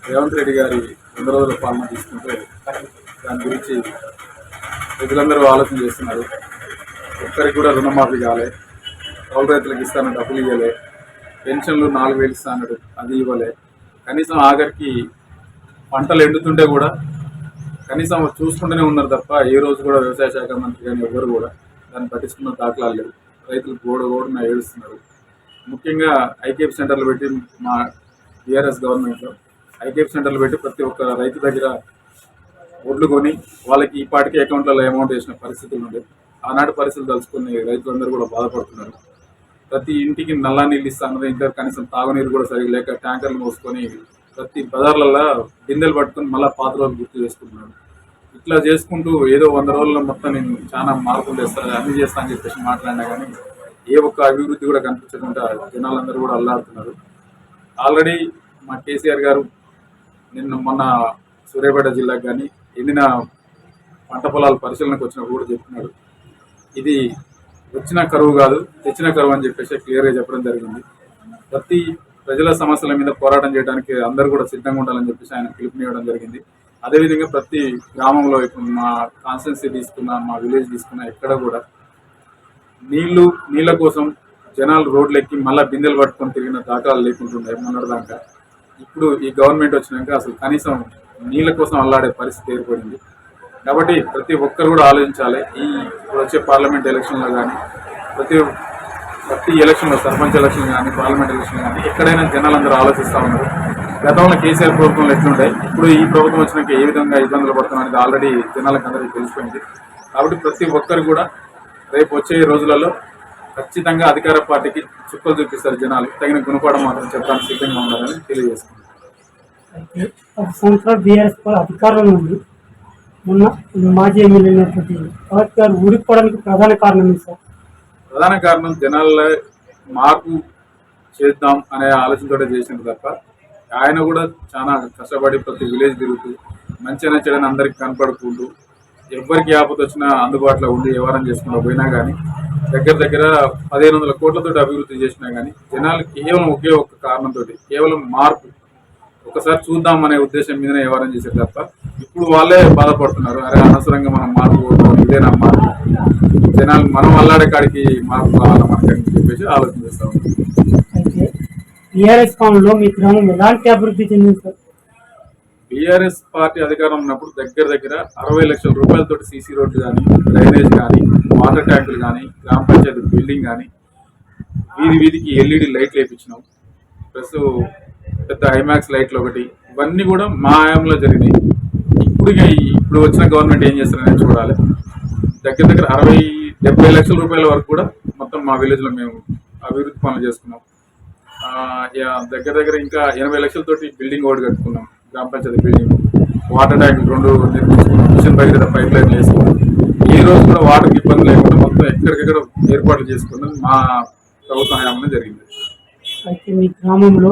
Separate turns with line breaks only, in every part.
రేవంత్ రెడ్డి గారి 100 రోజుల పాలన తీసుకుంటే దాని గురించి ప్రజలందరూ ఆలోచన చేస్తున్నారు. ఒక్కరికి కూడా రుణమాఫీ కాలే, కౌలు రైతులకు ఇస్తాను డబ్బులు ఇవ్వలే, పెన్షన్లు 4,000 ఇస్తాడు అది ఇవ్వలే, కనీసం ఆఖరికి పంటలు ఎండుతుంటే కూడా కనీసం చూసుకుంటూనే ఉన్నారు తప్ప ఏ రోజు కూడా వ్యవసాయ శాఖ మంత్రి కానీ ఎవరు కూడా దాన్ని పట్టించుకున్న దాఖలాలు లేవు. రైతులు గోడన ఏడుస్తున్నారు. ముఖ్యంగా ఐకేపీ సెంటర్లు పెట్టి మా టీఆర్ఎస్ గవర్నమెంట్లో ఐకేపీ సెంటర్లు పెట్టి ప్రతి ఒక్క రైతు దగ్గర ఒడ్లు కొని వాళ్ళకి ఈ పాటికి అకౌంట్లలో అమౌంట్ వేసిన పరిస్థితులు ఉండే. ఆనాటి పరిస్థితులు తలుచుకుని రైతులందరూ కూడా బాధపడుతున్నారు. ప్రతి ఇంటికి నల్లా నీళ్ళు ఇస్తాను, ఇంకా కనీసం తాగునీరు కూడా సరిగ్గా లేక ట్యాంకర్లు మోసుకొని ప్రతి బజార్లలో బిందెలు పట్టుకొని మళ్ళీ పాత రోజులు గుర్తు చేసుకుంటున్నాడు. ఇట్లా చేసుకుంటూ ఏదో 100 రోజుల్లో మొత్తం నేను చాలా మార్పులు చేస్తాను, అన్ని చేస్తాను అని చెప్పేసి మాట్లాడినా కానీ ఏ ఒక్క అభివృద్ధి కూడా కనిపించకుండా జనాలందరూ కూడా అల్లాడుతున్నారు. ఆల్రెడీ మా కేసీఆర్ గారు మొన్న సూర్యాపేట జిల్లాకు కానీ ఎండిన పంట పొలాల పరిశీలనకు వచ్చినప్పుడు కూడా చెప్తున్నాడు, ఇది వచ్చిన కరువు కాదు తెచ్చిన కరువు అని చెప్పేసి క్లియర్గా చెప్పడం జరిగింది. ప్రతి ప్రజల సమస్యల మీద పోరాటం చేయడానికి అందరూ కూడా సిద్ధంగా ఉండాలని చెప్పేసి ఆయన పిలుపునివ్వడం జరిగింది. అదేవిధంగా ప్రతి గ్రామంలో ఇప్పుడు మా కాన్స్టిట్యున్సీ తీసుకున్నా, మా విలేజ్ తీసుకున్నా, ఎక్కడ కూడా నీళ్ళ కోసం జనాలు రోడ్లు ఎక్కి మళ్ళీ బిందెలు పట్టుకొని తిరిగిన దాఖలాలు లేకుంటుండే మొన్నటిదాకా. ఇప్పుడు ఈ గవర్నమెంట్ వచ్చినాక అసలు కనీసం నీళ్ళ కోసం అల్లాడే పరిస్థితి ఏర్పడింది. కాబట్టి ప్రతి ఒక్కరు కూడా ఆలోచించాలి. ఇప్పుడు వచ్చే పార్లమెంట్ ఎలక్షన్లో కానీ ప్రతి ఎలక్షన్లో సర్పంచ్ ఎలక్షన్ కానీ పార్లమెంట్ ఎలక్షన్ కానీ ఎక్కడైనా జనాలందరూ ఆలోచిస్తూ ఉన్నారు. గతంలో కేసీఆర్ ప్రభుత్వంలో ఎట్లుండే, ఇప్పుడు ఈ ప్రభుత్వం వచ్చినాక ఏ విధంగా ఇబ్బందులు పడుతున్నాం అనేది ఆల్రెడీ జనాలకు అందరికీ తెలిసిపోయింది. కాబట్టి ప్రతి ఒక్కరు కూడా రేపు వచ్చే రోజులలో ఖచ్చితంగా అధికార పార్టీకి చుక్కలు చూపిస్తారు జనాలు. తగిన గుణపాఠం మాత్రం చెప్పడానికి సిద్ధంగా ఉండాలని తెలియజేసుకుంటారు.
అయితే 10 సంవత్సరాలు బీఆర్ఎస్ అధికారంలో ఉంది. మొన్న మాజీ ఎమ్మెల్యే అయినటువంటి భగత్ గారు ఊడిపోవడానికి ప్రధాన కారణం సార్?
ప్రధాన కారణం జనాల్లో మార్పు చేద్దాం అనే ఆలోచనతో చేసింది తప్ప ఆయన కూడా చాలా కష్టపడి ప్రతి విలేజ్ తిరుగుతూ మంచిగా నచ్చడని అందరికి కనపడుకుంటూ ఎవరికి ఆపద వచ్చినా అందుబాటులో ఉండి వ్యవహారం చేసుకుంటూ పోయినా కానీ దగ్గర 1,500 కోట్లతో అభివృద్ధి చేసినా కానీ జనాలు కేవలం ఒకే ఒక్క కారణంతో కేవలం మార్పు ఒకసారి చూద్దాం అనే ఉద్దేశం మీదనే వ్యవహారం చేశారు తప్ప ఇప్పుడు వాళ్ళే బాధపడుతున్నారు. అరే అనవసరంగా మనం మార్పు కోరుకోవడం ఇదేనా మార్పు, జనాలు మనం అల్లాడే కాడికి మార్పు కావాలా మనకని చెప్పేసి ఆలోచన చేస్తా ఉంటాం.
అయితే టీఆర్ఎస్ పాలనలో మీ గ్రామం ఎలాంటి అభివృద్ధి చెందింది సార్?
బీఆర్ఎస్ పార్టీ అధికారం ఉన్నప్పుడు దగ్గర 60 లక్షల రూపాయలతో సీసీ రోడ్లు కానీ, డ్రైనేజ్ కానీ, వాటర్ ట్యాంకులు కానీ, గ్రామ పంచాయతీ బిల్డింగ్ కానీ, వీధికి ఎల్ఈడి లైట్లు వేయించినాం. ప్లస్ పెద్ద హైమాక్స్ లైట్లు ఒకటి, ఇవన్నీ కూడా మా హయాంలో జరిగినాయి. ఇప్పుడు వచ్చిన గవర్నమెంట్ ఏం చేస్తారనేది చూడాలి. దగ్గర 60-70 లక్షల రూపాయల వరకు కూడా మొత్తం మా విలేజ్లో మేము అభివృద్ధి పనులు చేసుకున్నాం. దగ్గర ఇంకా 80 లక్షలతోటి బిల్డింగ్ ఒకటి కట్టుకున్నాం, గ్రామ పంచాయతీ బిల్డింగ్. వాటర్ ట్యాంకులు 2 నిర్మించుకున్నాం, మిషన్ భగీరథ పైప్ లైన్లు వేసుకున్నాం. ఏ రోజు కూడా వాటర్కి ఇబ్బంది లేకుండా మొత్తం ఎక్కడికెక్కడ ఏర్పాట్లు చేసుకున్నాం మా ప్రభుత్వ హయాంలో జరిగింది.
అయితే మీ గ్రామంలో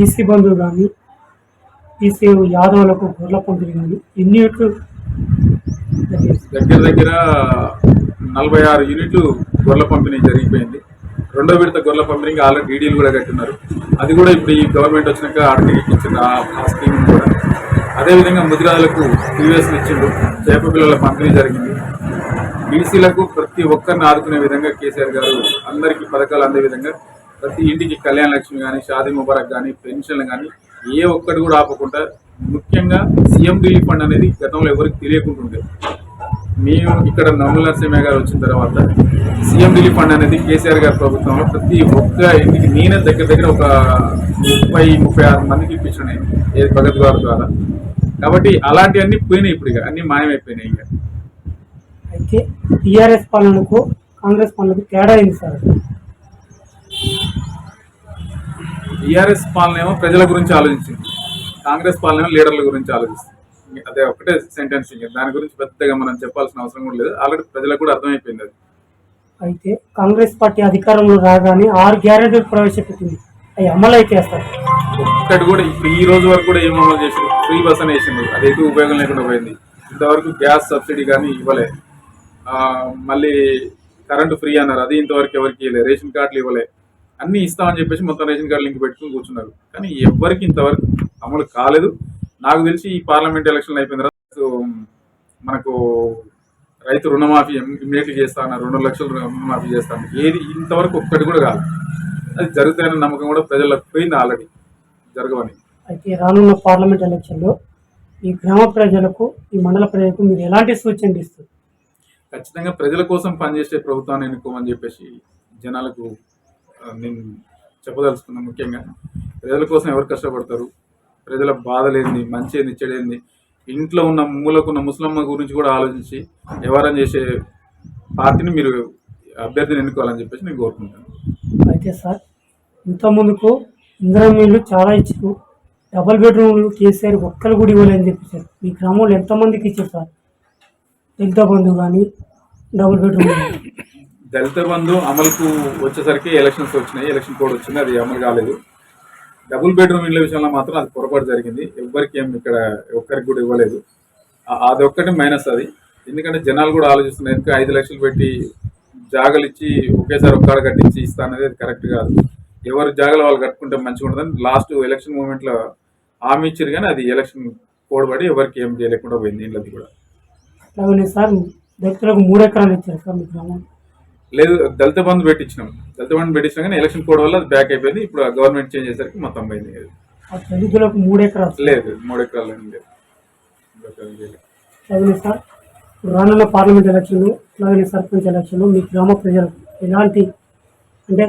ఈసీ బంధువులు కానీ, ఈసీ యాదవులకు గొర్రెల పంపిణీ కానీ ఎన్ని యూనిట్లు?
దగ్గర 46 యూనిట్లు గొర్రెల పంపిణీ జరిగిపోయింది. 2వ విడత గొర్రెల పంపిణీకి ఆల్రెడీ డీడీలు కూడా కట్టున్నారు. అది కూడా ఇప్పుడు ఈ గవర్నమెంట్ వచ్చినాక అడిగి ఇచ్చిన ఆ స్కీమ్ కూడా. అదేవిధంగా ముదిరాజులకు టీవీఎస్లు ఇచ్చిండు, చేప పిల్లల పంపిణీ జరిగింది. బీసీలకు ప్రతి ఒక్కరిని ఆదుకునే విధంగా కేసీఆర్ గారు అందరికీ పథకాలు అందే విధంగా ప్రతి ఇంటికి కళ్యాణ లక్ష్మి కానీ, షాదీ ముబారక్ కానీ, పెన్షన్లు కానీ ఏ ఒక్కటి కూడా ఆపకుండా, ముఖ్యంగా సీఎం రిలీఫ్ ఫండ్ అనేది గతంలో ఎవరికి తెలియకుంటుండే. మేము ఇక్కడ నమ్మల నరసింహ గారు వచ్చిన తర్వాత సీఎం రిలీఫ్ ఫండ్ అనేది కేసీఆర్ గారి ప్రభుత్వంలో ప్రతి ఒక్క ఇంటికి నేనే దగ్గర ఒక 30-36 మందికి ఇప్పించాను ఏది భగత్ గారి ద్వారా. కాబట్టి అలాంటివన్నీ పోయినాయి, ఇప్పుడు ఇక అన్ని మాయమైపోయినాయి. ఇక
అయితే టీఆర్ఎస్ పాలనకు కాంగ్రెస్ పాలనకు తేడా ఏంటి సార్?
టీఆర్ఎస్ పాలన ఏమో ప్రజల గురించి ఆలోచించింది, కాంగ్రెస్ పాలన ఏమో లీడర్ల గురించి ఆలోచిస్తుంది. అదే ఒకటే సెంటెన్స్, దాని గురించి పెద్దగా మనం చెప్పాల్సిన అవసరం కూడా లేదు, ఆల్రెడీ ప్రజలకు కూడా అర్థమైపోయింది అది.
అయితే కాంగ్రెస్ పార్టీ అధికారంలో రాగానే 6 గ్యారెంటీలు ప్రవేశపెట్టింది, అవి అమలు అయితే వేస్తారు?
ఒక్కటి కూడా ఇప్పుడు ఈ రోజు వరకు కూడా ఏం అమలు చేసింది? ఫ్రీ బస్ అని వేసింది, అది ఎటు ఉపయోగం లేకుండా పోయింది. ఇంతవరకు గ్యాస్ సబ్సిడీ కానీ ఇవ్వలే. మళ్ళీ కరెంటు ఫ్రీ అన్నారు, అది ఇంతవరకు ఎవరికి ఇవ్వలే. రేషన్ కార్డులు ఇవ్వలే. అన్నీ ఇస్తామని చెప్పేసి మొత్తం రేషన్ కార్డు లింక్ పెట్టుకుని కూర్చున్నారు. కానీ ఎవ్వరికి ఇంతవరకు అమలు కాలేదు. నాకు తెలిసి ఈ పార్లమెంట్ ఎలక్షన్లు అయిపోయిన తర్వాత మనకు రైతు రుణమాఫీ ఇమ్మీడియట్లీ చేస్తా అన్నారు, 2 లక్షలు రుణమాఫీ చేస్తాను, ఏది ఇంతవరకు ఒక్కటి కూడా కాదు. అది జరుగుతాయన్న నమ్మకం కూడా ప్రజలకు పోయింది ఆల్రెడీ, జరగవని.
అయితే రానున్న పార్లమెంట్ ఎలక్షన్లో ఈ గ్రామ ప్రజలకు, ఈ మండల ప్రజలకు మీరు ఎలాంటి సూచనలు ఇస్తారు?
ఖచ్చితంగా ప్రజల కోసం పనిచేసే ప్రభుత్వాన్ని ఎన్నుకోమని చెప్పేసి జనాలకు నేను చెప్పదలుచుకున్నాను. ముఖ్యంగా ప్రజల కోసం ఎవరు కష్టపడతారు, ప్రజల బాధలేంది, మంచి ఏంది, చెడేంది, ఇంట్లో ఉన్న మూలకున్న ముసలమ్మ గురించి కూడా ఆలోచించి వ్యవహారం చేసే పార్టీని మీరు అభ్యర్థిని ఎన్నుకోవాలని చెప్పేసి నేను కోరుకుంటాను.
అయితే సార్, ఇంతకుముందుకు ఇందిరమ్మ ఇల్లు చాలా ఇచ్చారు, డబుల్ బెడ్రూమ్లు కేసీఆర్ ఒక్కరు కూడా ఇవ్వలేదని చెప్పేశారు. మీ గ్రామంలో ఎంతమందికి ఇచ్చారు సార్? దళిత బంధు కానీ డబుల్ బెడ్రూమ్?
దళిత బంధు అమలుకు వచ్చేసరికి ఎలక్షన్స్ వచ్చినాయి, ఎలక్షన్ కోడ్ వచ్చింది, అది అమలు కాలేదు. డబుల్ బెడ్రూమ్ ఇళ్ళ విషయంలో మాత్రం అది పొరపాటు జరిగింది. ఎవ్వరికి ఏం ఇక్కడ ఒక్కరికి కూడా ఇవ్వలేదు. అది ఒక్కటి మైనస్ అది. ఎందుకంటే జనాలు కూడా ఆలోచిస్తున్నారు, ఇంకా 5 లక్షలు పెట్టి జాగలు ఇచ్చి ఒకేసారి ఒక్కడ కట్టించి ఇస్తా అనేది అది కరెక్ట్ కాదు. ఎవరు జాగలు వాళ్ళు కట్టుకుంటే మంచిగా ఉంటుందని లాస్ట్ ఎలక్షన్ మూమెంట్లో హామీ ఇచ్చారు, కానీ అది ఎలక్షన్ కోడబడి ఎవరికి ఏం చేయలేకుండా పోయింది ఇళ్ళది కూడా.
అలాగే సార్, దళితులకు 3 ఎకరాలు ఇచ్చారు సార్ మీ గ్రామం?
లేదు, దళిత బంధు పెట్టించినాం కానీ ఎలక్షన్ కోడ్ వల్ల అది బ్యాక్ అయిపోయింది. ఇప్పుడు గవర్నమెంట్ చేంజ్ చేసరికి మొత్తం పోయింది.
ఆ దళితులకు 3 ఎకరాలు
లేదు, 3 ఎకరాలు ఏం లేదు.
అలాగే సార్, రానున్న పార్లమెంట్ ఎలక్షన్లు, అలాగే సర్పంచ్ ఎలక్షన్లు మీ గ్రామ ప్రజలకు ఎలాంటి, అంటే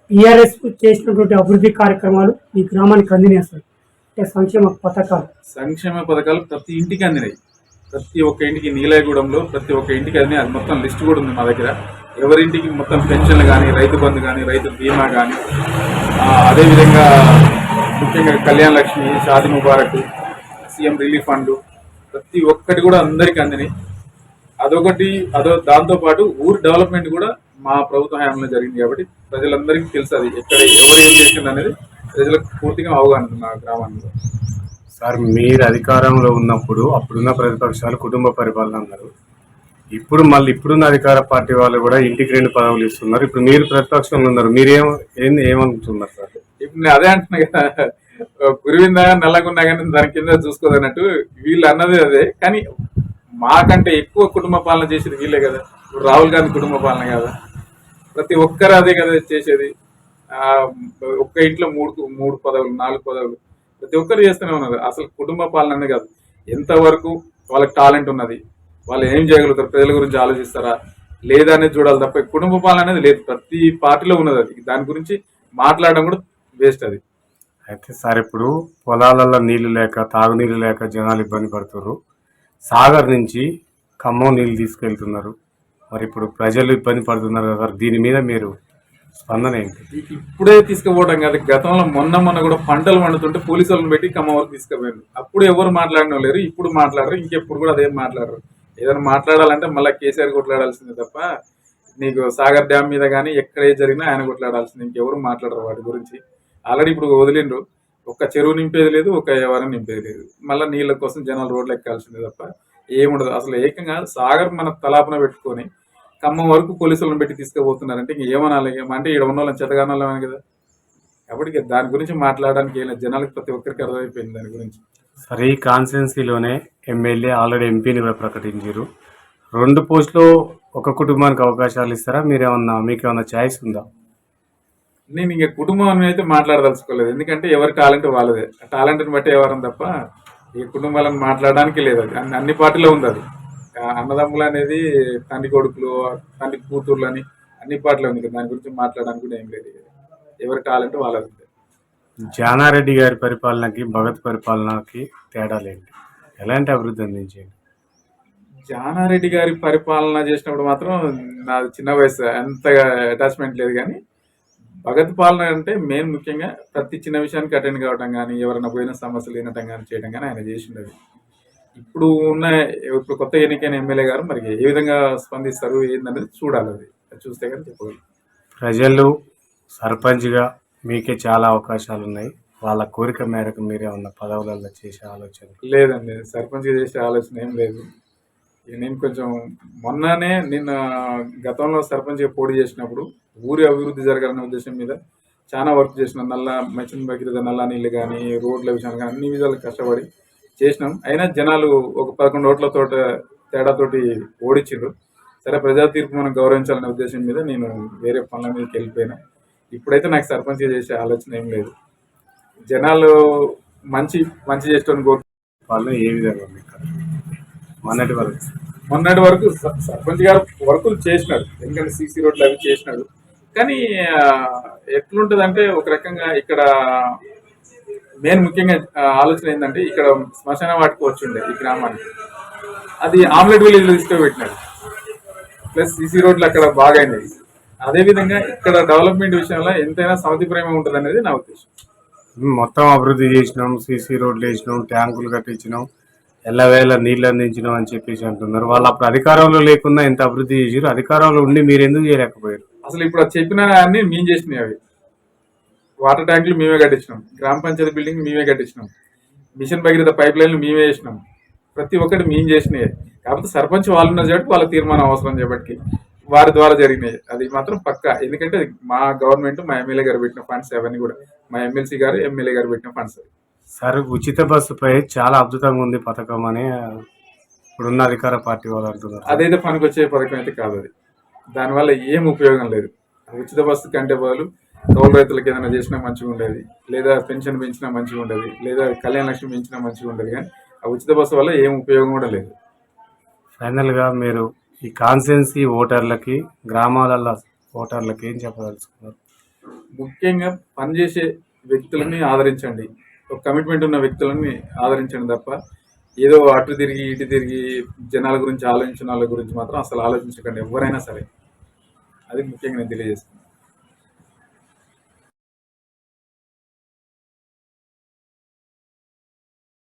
టీఆర్ఎస్ చేసినటువంటి అభివృద్ధి కార్యక్రమాలు మీ గ్రామానికి అందినాయి సార్? అంటే సంక్షేమ
పథకాలు ప్రతి ఇంటికి అందినాయి. ప్రతి ఒక్క ఇంటికి నీలాయగూడెంలో ప్రతి ఒక్క ఇంటికి అందినాయి. అది మొత్తం లిస్ట్ కూడా ఉంది మా దగ్గర. ఎవరింటికి మొత్తం పెన్షన్లు కానీ, రైతు బంధు కానీ, రైతు బీమా కానీ, అదేవిధంగా ముఖ్యంగా Kalyana Lakshmi, Shaadi Mubarak, CM relief fund, ప్రతి ఒక్కటి కూడా అందరికీ అందినాయి. దాంతోపాటు ఊరు డెవలప్మెంట్ కూడా మా ప్రభుత్వ హయాంలో జరిగింది కాబట్టి ప్రజలందరికీ తెలుసు అది ఎక్కడ ఎవరు ఏం చేసింది అనేది ప్రజలకు పూర్తిగా అవగాహన ఉంది మా గ్రామంలో.
సార్, మీరు అధికారంలో ఉన్నప్పుడు అప్పుడున్న ప్రతిపక్షాలు కుటుంబ పరిపాలన అన్నారు. ఇప్పుడు మళ్ళీ ఇప్పుడున్న అధికార పార్టీ వాళ్ళు కూడా ఇంటికి 2 పదవులు ఇస్తున్నారు. ఇప్పుడు మీరు ప్రతిపక్షంలో ఉన్నారు, ఏమనుకుంటున్నారు సార్?
ఇప్పుడు నేను అదే అంటున్నా కదా, గురువిందా నల్లగున్నా కానీ దాని కింద చూసుకోదన్నట్టు వీళ్ళు అన్నది అదే. కానీ మాకంటే ఎక్కువ కుటుంబ పాలన చేసేది వీళ్ళే కదా. ఇప్పుడు రాహుల్ గాంధీ కుటుంబ పాలన కదా, ప్రతి ఒక్కరు అదే కదా చేసేది. ఒక్క ఇంట్లో 3 పదవులు 4 పదవులు ప్రతి ఒక్కరు చేస్తూనే ఉన్నారు. అసలు కుటుంబ పాలన అనేది కాదు, ఎంతవరకు వాళ్ళకి టాలెంట్ ఉన్నది, వాళ్ళు ఏం చేయగలుగుతారు, ప్రజల గురించి ఆలోచిస్తారా లేదా అనేది చూడాలి తప్ప కుటుంబ పాలన అనేది లేదు. ప్రతి పార్టీలో ఉన్నది అది. దాని గురించి మాట్లాడడం కూడా వేస్ట్ అది.
అయితే సార్, ఇప్పుడు పొలాలలో నీళ్లు లేక, తాగునీళ్ళు లేక జనాలు ఇబ్బంది పడుతున్నారు. సాగర్ నుంచి ఖమ్మం నీళ్ళు తీసుకెళ్తున్నారు. మరి ఇప్పుడు ప్రజలు ఇబ్బంది పడుతున్నారు కదా, దీని మీద మీరు స్పందన ఏంటి?
ఇప్పుడే తీసుకుపోవడం కాదు, గతంలో మొన్న కూడా పంటలు పండుతుంటే పోలీసు వాళ్ళని పెట్టి ఖమ్మం వరకు తీసుకుపోయారు. అప్పుడు ఎవరు మాట్లాడడం లేరు, ఇప్పుడు మాట్లాడరు, ఇంకెప్పుడు కూడా అదేం మాట్లాడరు. ఏదైనా మాట్లాడాలంటే మళ్ళీ కేసీఆర్ కొట్లాడాల్సిందే తప్ప నీకు సాగర్ డ్యామ్ మీద కానీ ఎక్కడ ఏ జరిగినా ఆయన కొట్లాడాల్సింది, ఇంకెవరు మాట్లాడరు వాటి గురించి. ఆల్రెడీ ఇప్పుడు వదిలిండ్రు, ఒక్క చెరువు నింపేది లేదు, ఒక ఎవరం నింపేది లేదు. మళ్ళీ నీళ్ళ కోసం జనాలు రోడ్లు ఎక్కాల్సిందే తప్ప ఏముండదు. అసలు ఏకంగా సాగర్ మన తలాపన పెట్టుకొని ఖమ్మం వరకు పోలీసులను పెట్టి తీసుకుపోతున్నారంటే ఇంక ఏమనాలి? అంటే ఇక్కడ ఉన్న వాళ్ళని చెత్తగానాలనే కదా. కాబట్టి దాని గురించి మాట్లాడడానికి ఏం లేదు, జనాలకు ప్రతి ఒక్కరికి అర్థమైపోయింది దాని గురించి.
సరే, ఈ కాన్స్టిట్యున్సీలోనే ఎమ్మెల్యే ఆల్రెడీ ఎంపీని కూడా ప్రకటించారు. 2 పోస్టులు ఒక కుటుంబానికి అవకాశాలు ఇస్తారా? మీకేమన్నా ఛాయిస్ ఉందా?
నేను ఇంక కుటుంబం అయితే మాట్లాడదలుచుకోలేదు, ఎందుకంటే ఎవరి టాలెంట్ వాళ్ళదే. టాలెంట్ని బట్టి ఎవరం తప్ప ఈ కుటుంబాలను మాట్లాడడానికి లేదు. అది అన్ని పార్టీలో ఉంది. అది అన్నదమ్ములు అనేది తండ్రి కొడుకులు, తండ్రి కూతుర్లు అని అన్ని పార్టీలో ఉంది. దాని గురించి మాట్లాడడానికి కూడా ఏం లేదు. ఎవరి టాలెంట్ వాళ్ళది.
జానారెడ్డి గారి పరిపాలనకి, భగత్ పరిపాలనకి తేడాలేంటి? ఎలాంటి అభివృద్ధి అందించేయండి?
జానారెడ్డి గారి పరిపాలన చేసినప్పుడు మాత్రం నాది చిన్న వయసు, అంతగా అటాచ్మెంట్ లేదు. కానీ భగత్ పాలన అంటే మెయిన్ ముఖ్యంగా ప్రతి చిన్న విషయానికి అటెండ్ కావడం కానీ, ఎవరైనా పోయిన సమస్యలు వినటం కానీ చేయడం కానీ ఆయన చేసిండేది. ఇప్పుడు కొత్త ఎన్నికైన ఎమ్మెల్యే గారు మరి ఏ విధంగా స్పందిస్తారు ఏందనేది చూడాలి. అది చూస్తే కానీ చెప్పగలరు.
ప్రజలు సర్పంచ్గా మీకే చాలా అవకాశాలు ఉన్నాయి. వాళ్ళ కోరిక మేరకు మీరేమన్నా పదవులలో చేసే ఆలోచన?
లేదండి, సర్పంచ్గా చేసే ఆలోచన ఏం లేదు. నేను కొంచెం నిన్న గతంలో సర్పంచ్గా పోటీ చేసినప్పుడు ఊరి అభివృద్ధి జరగాలనే ఉద్దేశం మీద చాలా వర్క్ చేసినాం. మిషన్ భగీరథ నల్లా నీళ్ళు కానీ, రోడ్ల విషయాలు కానీ అన్ని విధాలు కష్టపడి చేసినాం. అయినా జనాలు ఒక 11 ఓట్లతో తేడాతోటి ఓడించిండ్రు. సరే, ప్రజా తీర్పు మనం గౌరవించాలనే ఉద్దేశం మీద నేను వేరే పనుల మీదకి వెళ్ళిపోయినా. ఇప్పుడైతే నాకు సర్పంచ్ చేసే ఆలోచన ఏం లేదు. జనాలు మంచి మంచి చేసేటోని
వాళ్ళు ఏ విధంగా ఉంది ఇక్కడ
మొన్నటి వరకు సర్పంచ్ గారు వర్కులు చేసినాడు. ఎందుకంటే సీసీ రోడ్లు అవి చేసినాడు. కానీ ఎట్లుంటది అంటే, ఒక రకంగా ఇక్కడ మెయిన్ ముఖ్యంగా ఆలోచన ఏంటంటే, ఇక్కడ శ్మశాన వాటికి వచ్చిండే ఈ గ్రామానికి, అది ఆమ్లెట్ విలేజ్ తీసుకుపెట్టినాడు. ప్లస్ సీసీ రోడ్లు అక్కడ బాగా అయినాయి. అదేవిధంగా ఇక్కడ డెవలప్మెంట్ విషయంలో ఎంతైనా సమితి ప్రేమ ఉంటుంది అనేది నా ఉద్దేశం.
మొత్తం అభివృద్ధి చేసినాం, సీసీ రోడ్లు వేసినాం, ట్యాంకులు కట్టించినాం, ఎల్లవేళ నీళ్ళు అందించినాం అని చెప్పేసి అంటున్నారు. వాళ్ళు అప్పుడు అధికారంలో లేకుండా ఎంత అభివృద్ధి చేసారు, అధికారంలో ఉండి మీరు ఎందుకు చేయలేకపోయారు?
అసలు ఇప్పుడు చెప్పిన అన్ని మేము చేసినాయి. అవి వాటర్ ట్యాంకులు మేమే కట్టించినాం, గ్రామ పంచాయతీ బిల్డింగ్ మేమే కట్టించినాం, మిషన్ భగీరథ పైప్ లైన్లు మేమే వేసినాం. ప్రతి ఒక్కటి మేము చేసినాయి. కాకపోతే సర్పంచ్ వాళ్ళు ఉన్న కాబట్టి వాళ్ళ తీర్మానం అవసరం చేపట్టి వారి ద్వారా జరిగినాయి. అది మాత్రం పక్కా. ఎందుకంటే మా గవర్నమెంట్, మా ఎమ్మెల్యే గారు పెట్టిన ఫండ్స్ అవన్నీ కూడా, మా ఎమ్మెల్సీ గారు ఎమ్మెల్యే గారు పెట్టిన ఫండ్స్.
సార్, ఉచిత బస్సుపై చాలా అద్భుతంగా ఉంది పథకం అని ఇప్పుడున్న అధికార పార్టీ వాళ్ళు అంటున్నారు.
అదైతే పనికొచ్చే పథకం అయితే కాదు. అది దానివల్ల ఏం ఉపయోగం లేదు. ఉచిత బస్సు కంటే బదులు కౌలు రైతులకు ఏదైనా చేసినా మంచిగా ఉండేది, లేదా పెన్షన్ పెంచినా మంచిగా ఉండేది, లేదా కళ్యాణ లక్ష్మి పెంచినా మంచిగా ఉండేది. కానీ ఆ ఉచిత బస్సు వల్ల ఏం ఉపయోగం కూడా లేదు.
ఫైనల్గా మీరు ఈ కాన్స్టిట్యున్సీ ఓటర్లకి, గ్రామాల ఓటర్లకి ఏం చెప్పదలుచుకున్నారు?
ముఖ్యంగా పనిచేసే వ్యక్తులని ఆదరించండి. ఒక కమిట్మెంట్ ఉన్న వ్యక్తులని ఆదరించండి తప్ప ఏదో అటు తిరిగి ఇటు తిరిగి జనాల గురించి ఆలోచించిన వాళ్ళ గురించి మాత్రం అసలు ఆలోచించకండి ఎవరైనా సరే. అది ముఖ్యంగా నేను తెలియజేస్తాను.